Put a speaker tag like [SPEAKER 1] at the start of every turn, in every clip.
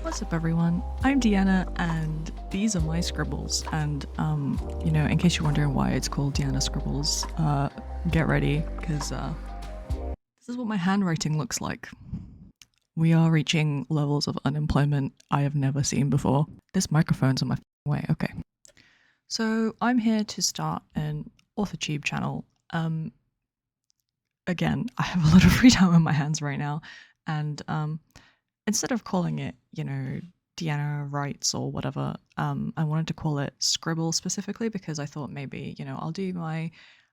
[SPEAKER 1] What's up, everyone? I'm Deanna, and these are my scribbles. And, in case you're wondering why it's called Deanna Scribbles, get ready, because this is what my handwriting looks like. We are reaching levels of unemployment I have never seen before. This microphone's on my way. Okay. So I'm here to start an Authortube channel. Again, I have a lot of free time on my hands right now, and instead of calling it, Deanna Writes or whatever, I wanted to call it Scribble specifically because I thought maybe, I'll do my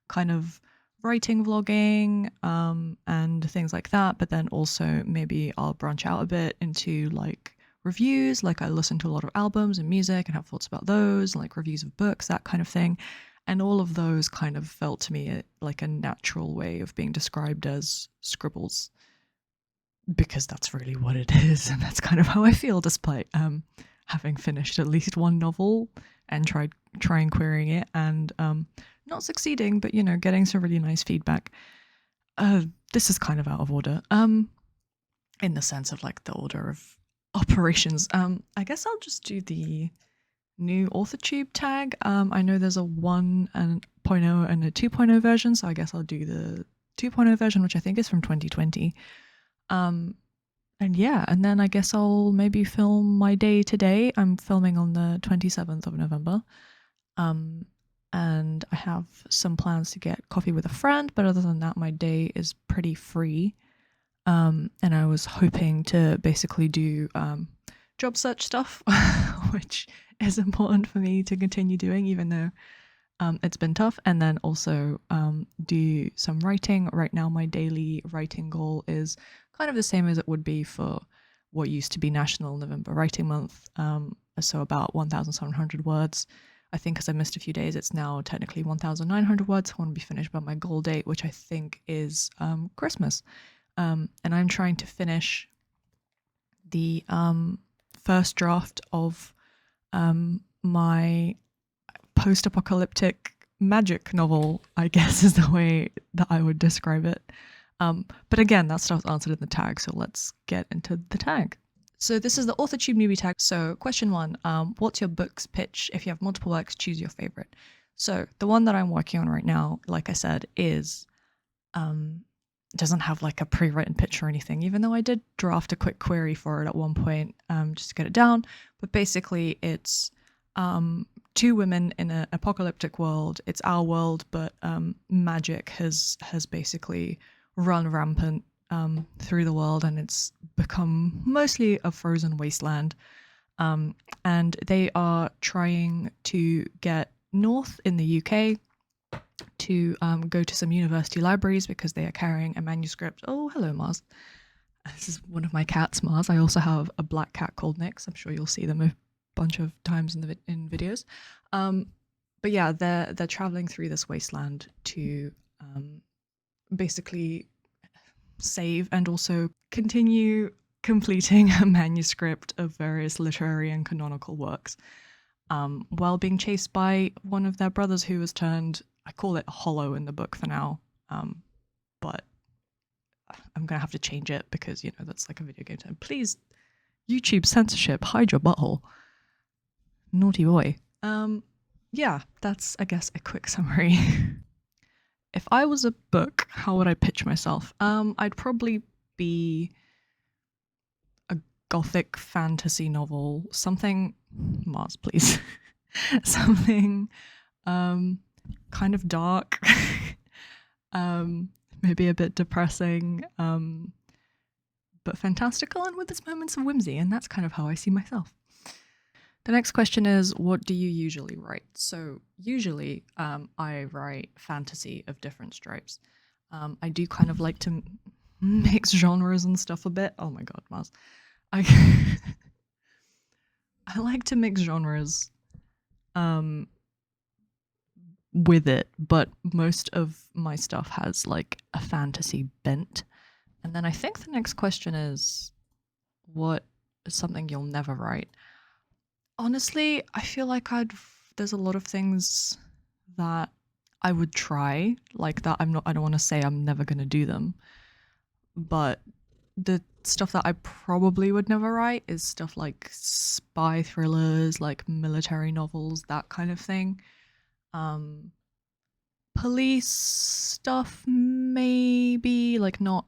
[SPEAKER 1] kind of writing vlogging and things like that, but then also maybe I'll branch out a bit into like reviews, like I listen to a lot of albums and music and have thoughts about those, like reviews of books, that kind of thing. And all of those kind of felt to me like a natural way of being described as scribbles, because that's really what it is, and that's kind of how I feel, despite having finished at least one novel and trying querying it and not succeeding, but getting some really nice feedback. This is kind of out of order, in the sense of like the order of operations. I guess I'll just do the new Authortube tag. I know there's a 1.0 and a 2.0 version, so I guess I'll do the 2.0 version, which I think is from 2020. And then I guess I'll maybe film my day today. I'm filming on the 27th of November. And I have some plans to get coffee with a friend, but other than that, my day is pretty free. And I was hoping to basically do job search stuff, which is important for me to continue doing, even though it's been tough. And then also do some writing. Right now, my daily writing goal is kind of the same as it would be for what used to be National November Writing Month. So about 1,700 words. I think because I missed a few days, it's now technically 1,900 words. I want to be finished by my goal date, which I think is Christmas. And I'm trying to finish the first draft of my post-apocalyptic magic novel, I guess is the way that I would describe it. But again, that stuff's answered in the tag, so let's get into the tag. So this is the Authortube Newbie Tag. So question 1, what's your book's pitch? If you have multiple works, choose your favorite. So the one that I'm working on right now, like I said, is doesn't have like a pre-written pitch or anything, even though I did draft a quick query for it at one point just to get it down. But basically it's two women in an apocalyptic world. It's our world, but magic has basically run rampant through the world, and it's become mostly a frozen wasteland. And they are trying to get north in the UK to go to some university libraries because they are carrying a manuscript. Oh, hello, Mars. This is one of my cats, Mars. I also have a black cat called Nix. I'm sure you'll see them a bunch of times in videos. But yeah, they're traveling through this wasteland to basically save and also continue completing a manuscript of various literary and canonical works, while being chased by one of their brothers who has turned, I call it hollow in the book for now, but I'm gonna have to change it because that's like a video game term. Please, YouTube censorship, hide your butthole, naughty boy. Yeah, that's, I guess, a quick summary. If I was a book, how would I pitch myself? I'd probably be a gothic fantasy novel, something, Mars, please, something kind of dark, maybe a bit depressing, but fantastical and with its moments of whimsy, and that's kind of how I see myself. The next question is, what do you usually write? So usually I write fantasy of different stripes. I do kind of like to mix genres and stuff a bit. Oh my god, Mars. I like to mix genres with it, but most of my stuff has like a fantasy bent. And then I think the next question is, what is something you'll never write? Honestly, I feel like there's a lot of things that I would try, like that I don't want to say I'm never going to do them, but the stuff that I probably would never write is stuff like spy thrillers, like military novels, that kind of thing. Police stuff, maybe, like not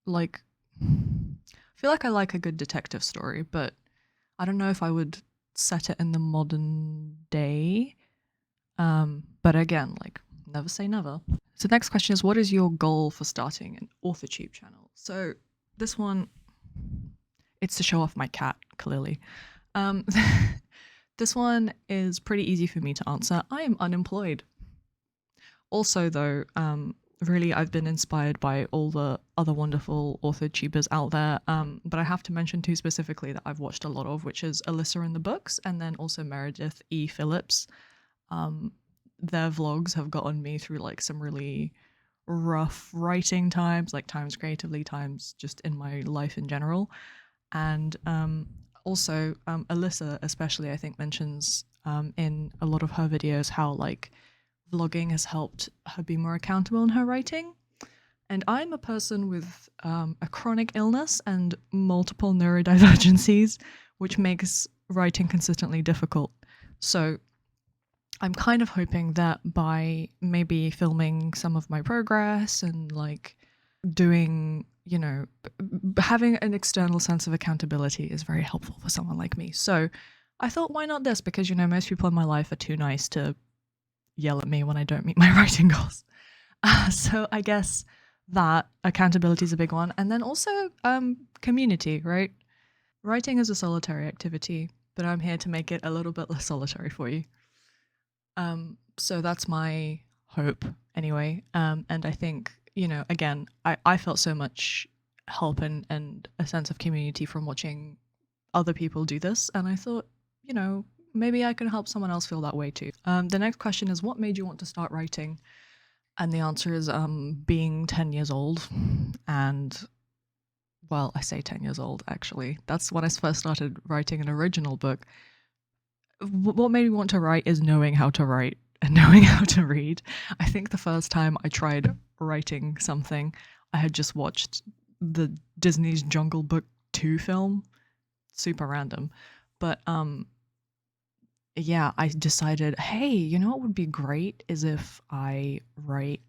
[SPEAKER 1] like. I feel like I like a good detective story, but I don't know if I would set it in the modern day. But again, like never say never. So the next question is, what is your goal for starting an Authortube channel? So this one, it's to show off my cat, clearly. Um, this one is pretty easy for me to answer. I am unemployed. Also, though, really, I've been inspired by all the other wonderful Authortubers out there. But I have to mention two specifically that I've watched a lot of, which is Alyssa in the Books and then also Meredith E. Phillips. Their vlogs have gotten me through like some really rough writing times, like times creatively, times just in my life in general. And also, Alyssa, especially, I think, mentions in a lot of her videos how like vlogging has helped her be more accountable in her writing. And I'm a person with a chronic illness and multiple neurodivergencies, which makes writing consistently difficult. So I'm kind of hoping that by maybe filming some of my progress and like doing, you know, having an external sense of accountability is very helpful for someone like me. So I thought, why not this? Because, you know, most people in my life are too nice to yell at me when I don't meet my writing goals. So I guess that accountability is a big one. And then also community, right? Writing is a solitary activity, but I'm here to make it a little bit less solitary for you. So that's my hope anyway. And I think, you know, again, I felt so much help and a sense of community from watching other people do this. And I thought, you know, maybe I can help someone else feel that way too. The next question is, what made you want to start writing? And the answer is being 10 years old. And, well, I say 10 years old, actually. That's when I first started writing an original book. What made me want to write is knowing how to write and knowing how to read. I think the first time I tried writing something, I had just watched the Disney's Jungle Book 2 film. Super random. But yeah, I decided, hey, you know what would be great is if I write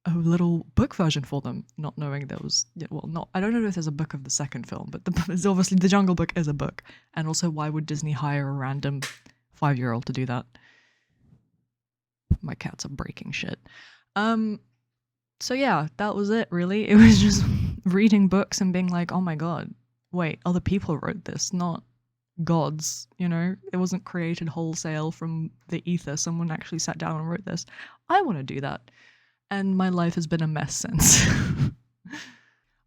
[SPEAKER 1] a little book version for them, not knowing there was, well, not, I don't know if there's a book of the second film, but it's obviously the Jungle Book is a book. And also, why would Disney hire a random 5-year-old to do that? My cats are breaking shit. So yeah, that was it really. It was just reading books and being like, oh my god, wait, other people wrote this, not gods, you know? It wasn't created wholesale from the ether. Someone actually sat down and wrote this. I want to do that. And my life has been a mess since.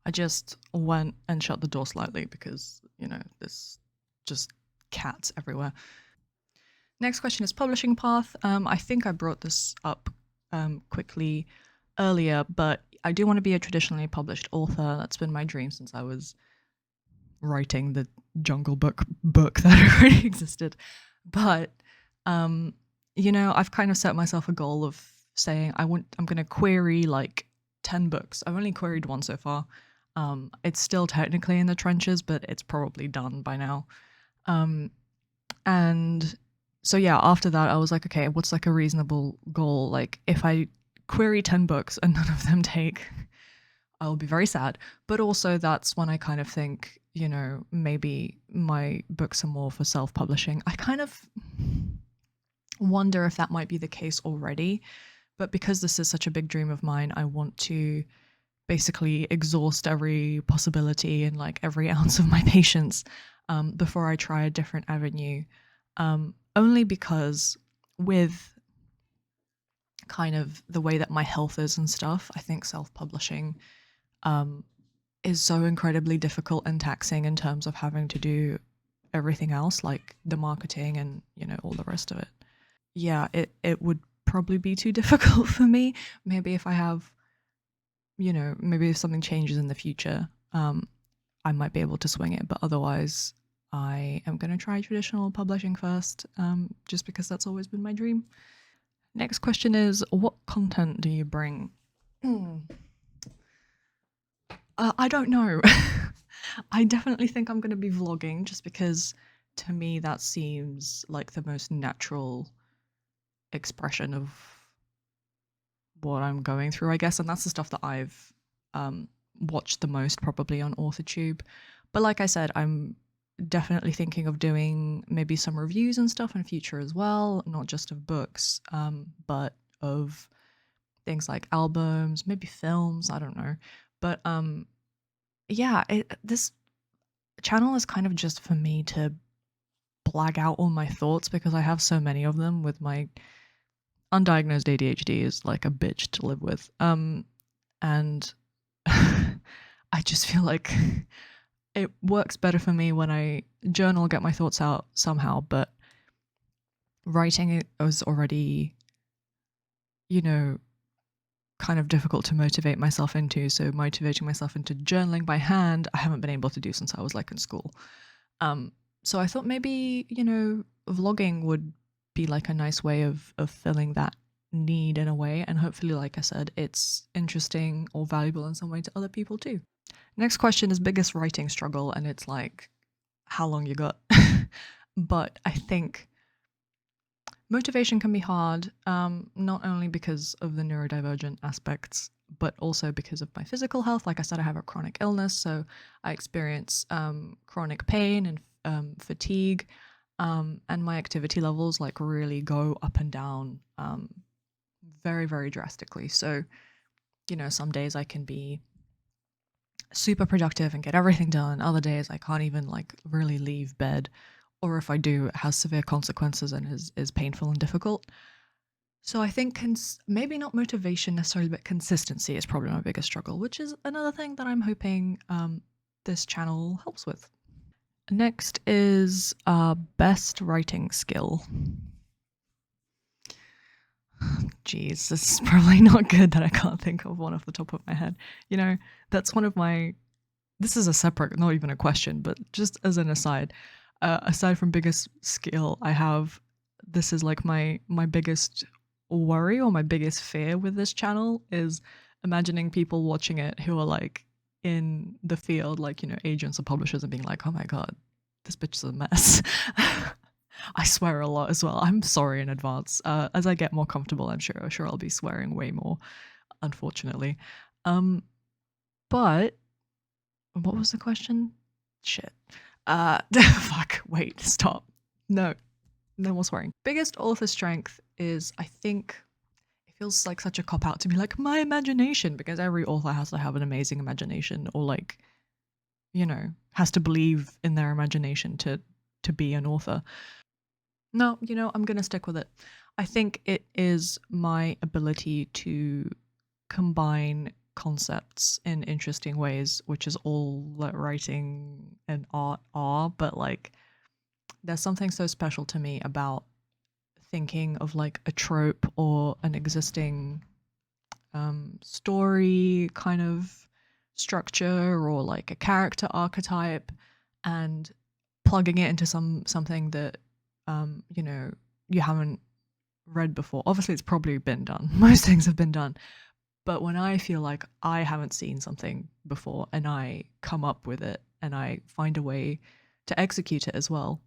[SPEAKER 1] I just went and shut the door slightly because, you know, there's just cats everywhere. Next question is publishing path. I think I brought this up quickly earlier, but I do want to be a traditionally published author. That's been my dream since I was writing the Jungle Book that already existed. But, you know, I've kind of set myself a goal of saying I'm going to query like 10 books. I've only queried one so far. It's still technically in the trenches, but it's probably done by now. And so yeah, after that I was like, okay, what's like a reasonable goal? Like if I query 10 books and none of them take, I'll be very sad. But also that's when I kind of think, you know, maybe my books are more for self-publishing. I kind of wonder if that might be the case already. But because this is such a big dream of mine, I want to basically exhaust every possibility and like every ounce of my patience before I try a different avenue. Only because with kind of the way that my health is and stuff, I think self-publishing is so incredibly difficult and taxing in terms of having to do everything else, like the marketing and, you know, all the rest of it. Yeah, it would probably be too difficult for me. Maybe if I have, you know, maybe if something changes in the future, I might be able to swing it. But otherwise, I am going to try traditional publishing first, just because that's always been my dream. Next question is, what content do you bring? I don't know. I definitely think I'm going to be vlogging just because to me that seems like the most natural expression of what I'm going through, I guess. And that's the stuff that I've watched the most probably on Authortube. But like I said, I'm definitely thinking of doing maybe some reviews and stuff in future as well, not just of books, but of things like albums, maybe films, I don't know. But yeah, this channel is kind of just for me to blag out all my thoughts because I have so many of them with my undiagnosed ADHD is like a bitch to live with. And I just feel like it works better for me when I journal, get my thoughts out somehow, but writing it was already, you know, kind of difficult to motivate myself into. So motivating myself into journaling by hand, I haven't been able to do since I was like in school. So I thought maybe, vlogging would be like a nice way of filling that need in a way. And hopefully, like I said, it's interesting or valuable in some way to other people too. Next question is biggest writing struggle. And it's like, how long you got? But I think motivation can be hard, not only because of the neurodivergent aspects, but also because of my physical health. Like I said, I have a chronic illness, so I experience chronic pain and fatigue, and my activity levels like really go up and down very, very drastically. So, some days I can be super productive and get everything done. Other days I can't even like really leave bed, or if I do, it has severe consequences and is painful and difficult. So I think maybe not motivation necessarily, but consistency is probably my biggest struggle, which is another thing that I'm hoping this channel helps with. Next is best writing skill. Geez, this is probably not good that I can't think of one off the top of my head. That's one of my, this is a separate, not even a question, but just as an aside, aside from biggest skill, I have, this is like my biggest worry or my biggest fear with this channel is imagining people watching it who are like in the field, like, agents or publishers and being like, oh my God, this bitch is a mess. I swear a lot as well. I'm sorry in advance. As I get more comfortable, I'm sure I'll be swearing way more, unfortunately. But what was the question? Shit. Fuck, wait, stop. No more swearing. Biggest author strength is, I think, it feels like such a cop-out to be like, my imagination, because every author has to have an amazing imagination or like, has to believe in their imagination to be an author. No, I'm going to stick with it. I think it is my ability to combine concepts in interesting ways, which is all that writing and art are, but like there's something so special to me about thinking of like a trope or an existing story kind of structure or like a character archetype and plugging it into something that you haven't read before. Obviously it's probably been done. Most things have been done. But when I feel like I haven't seen something before and I come up with it and I find a way to execute it as well,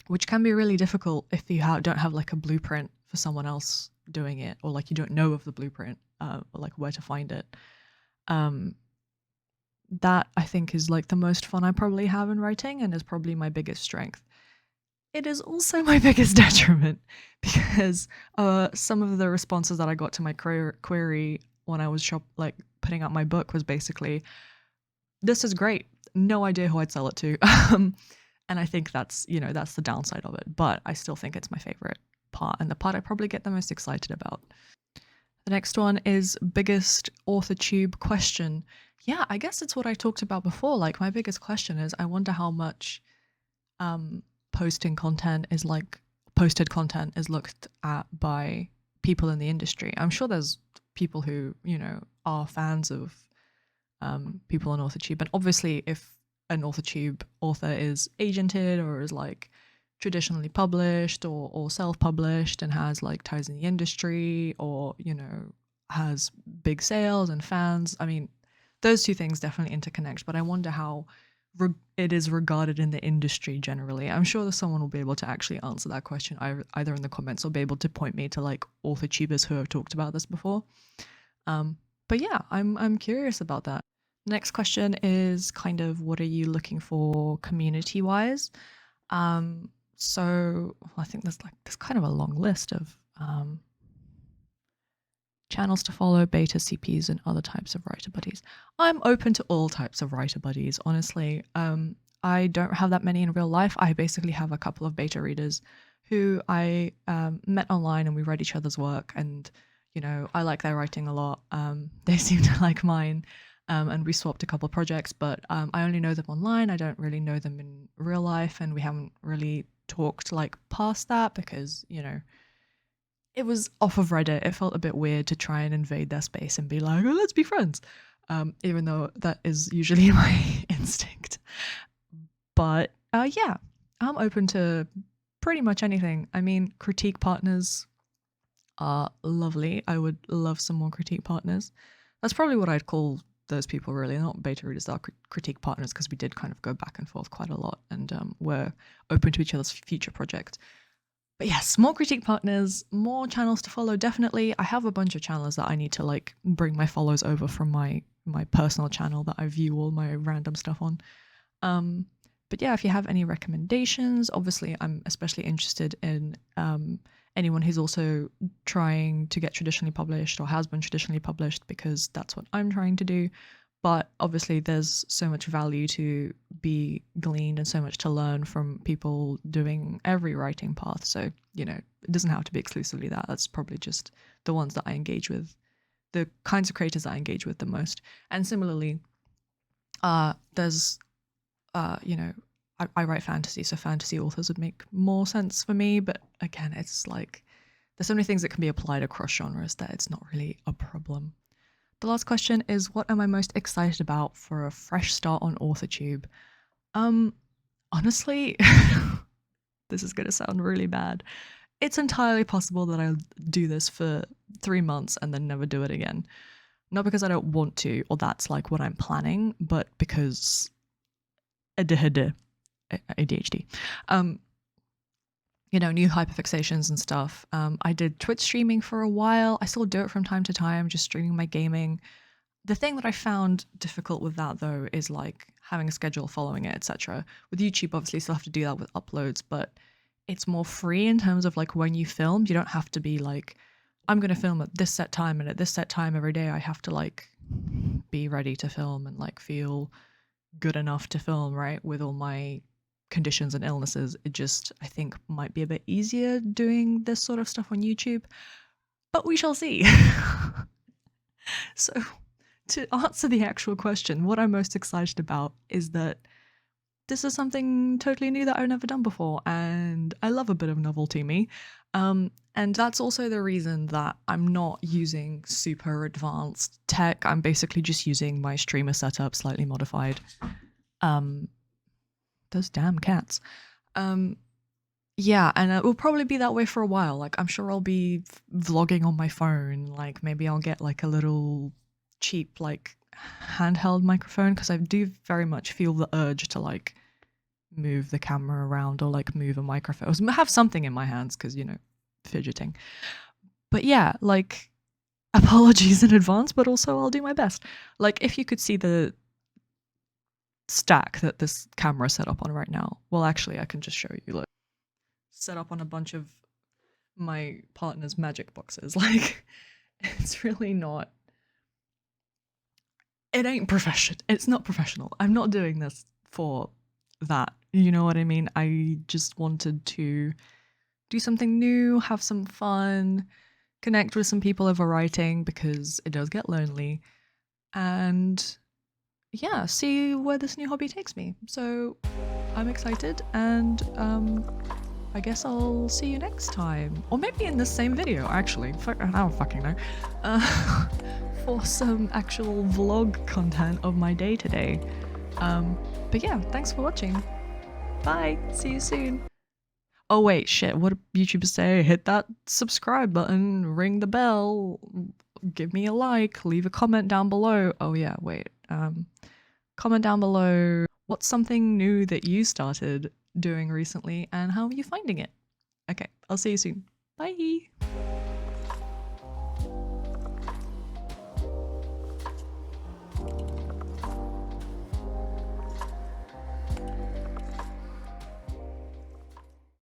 [SPEAKER 1] which can be really difficult if you don't have like a blueprint for someone else doing it, or like you don't know of the blueprint, or like where to find it. That I think is like the most fun I probably have in writing and is probably my biggest strength. It is also my biggest detriment because some of the responses that I got to my query when I was putting out my book was basically, this is great, no idea who I'd sell it to. And I think that's the downside of it, but I still think it's my favorite part and the part I probably get the most excited about. The next one is biggest Authortube question. Yeah, I guess it's what I talked about before. Like my biggest question is, I wonder how much posted content is looked at by people in the industry. I'm sure there's people who, are fans of people on Authortube. And obviously if an Authortube author is agented or is like traditionally published or self-published and has like ties in the industry or, has big sales and fans, I mean, those two things definitely interconnect, but I wonder how it is regarded in the industry generally. I'm sure that someone will be able to actually answer that question either in the comments or be able to point me to like authortubers who have talked about this before. But yeah, I'm curious about that. Next question is kind of what are you looking for community wise? So I think there's kind of a long list of channels to follow, beta CPs, and other types of writer buddies. I'm open to all types of writer buddies, honestly. I don't have that many in real life. I basically have a couple of beta readers who I met online and we read each other's work, and you know, I like their writing a lot. They seem to like mine, and we swapped a couple of projects, but I only know them online. I don't really know them in real life, and we haven't really talked like past that because, you know, it was off of Reddit. It felt a bit weird to try and invade their space and be like, oh, let's be friends. Even though that is usually my instinct. But yeah, I'm open to pretty much anything. I mean, critique partners are lovely. I would love some more critique partners. That's probably what I'd call those people, really. Not beta readers, are critique partners, because we did kind of go back and forth quite a lot, and we're open to each other's future projects. But yes, more critique partners, more channels to follow, definitely. I have a bunch of channels that I need to like bring my follows over from my personal channel that I view all my random stuff on. But yeah, if you have any recommendations, obviously I'm especially interested in anyone who's also trying to get traditionally published or has been traditionally published, because that's what I'm trying to do. But obviously there's so much value to be gleaned and so much to learn from people doing every writing path. So, you know, it doesn't have to be exclusively that. That's probably just the ones that I engage with, the kinds of creators I engage with the most. And similarly, there's, you know, I write fantasy, so fantasy authors would make more sense for me. But again, it's like there's so many things that can be applied across genres that it's not really a problem. The last question is, what am I most excited about for a fresh start on Authortube? Honestly, this is going to sound really bad. It's entirely possible that I'll do this for 3 months and then never do it again. Not because I don't want to, or that's like what I'm planning, but because ADHD. You know, new hyperfixations and stuff. I did Twitch streaming for a while. I still do it from time to time, just streaming my gaming. The thing that I found difficult with that, though, is like having a schedule, following it, etc. With YouTube, obviously, you still have to do that with uploads, but it's more free in terms of like when you film. You don't have to be like, I'm going to film at this set time, and at this set time every day I have to like be ready to film and like feel good enough to film, right? With all my conditions and illnesses, it just, I think, might be a bit easier doing this sort of stuff on YouTube, but we shall see. So to answer the actual question, what I'm most excited about is that this is something totally new that I've never done before, and I love a bit of novelty me. And that's also the reason that I'm not using super advanced tech. I'm basically just using my streamer setup, slightly modified. Those damn cats. Yeah, and it will probably be that way for a while. Like, I'm sure I'll be vlogging on my phone. Like, maybe I'll get like a little cheap like handheld microphone, because I do very much feel the urge to like move the camera around or like move a microphone, or have something in my hands, because, you know, fidgeting. But yeah, like, apologies in advance, but also I'll do my best. Like, if you could see the stack that this camera set up on right now, well, actually I can just show you. Look, set up on a bunch of my partner's magic boxes. Like, it's really not, it ain't it's not professional. I'm not doing this for that, you know what I mean? I just wanted to do something new, have some fun, connect with some people over writing, because it does get lonely, and yeah, see where this new hobby takes me. So I'm excited, and I guess I'll see you next time, or maybe in the same video, actually. I don't fucking know. For some actual vlog content of my day today. But yeah, thanks for watching. Bye, see you soon. Oh wait, shit, what do YouTubers say? Hit that subscribe button, ring the bell, give me a like, leave a comment down below. Oh yeah, wait. Comment down below what's something new that you started doing recently and how are you finding it? Okay, I'll see you soon. Bye!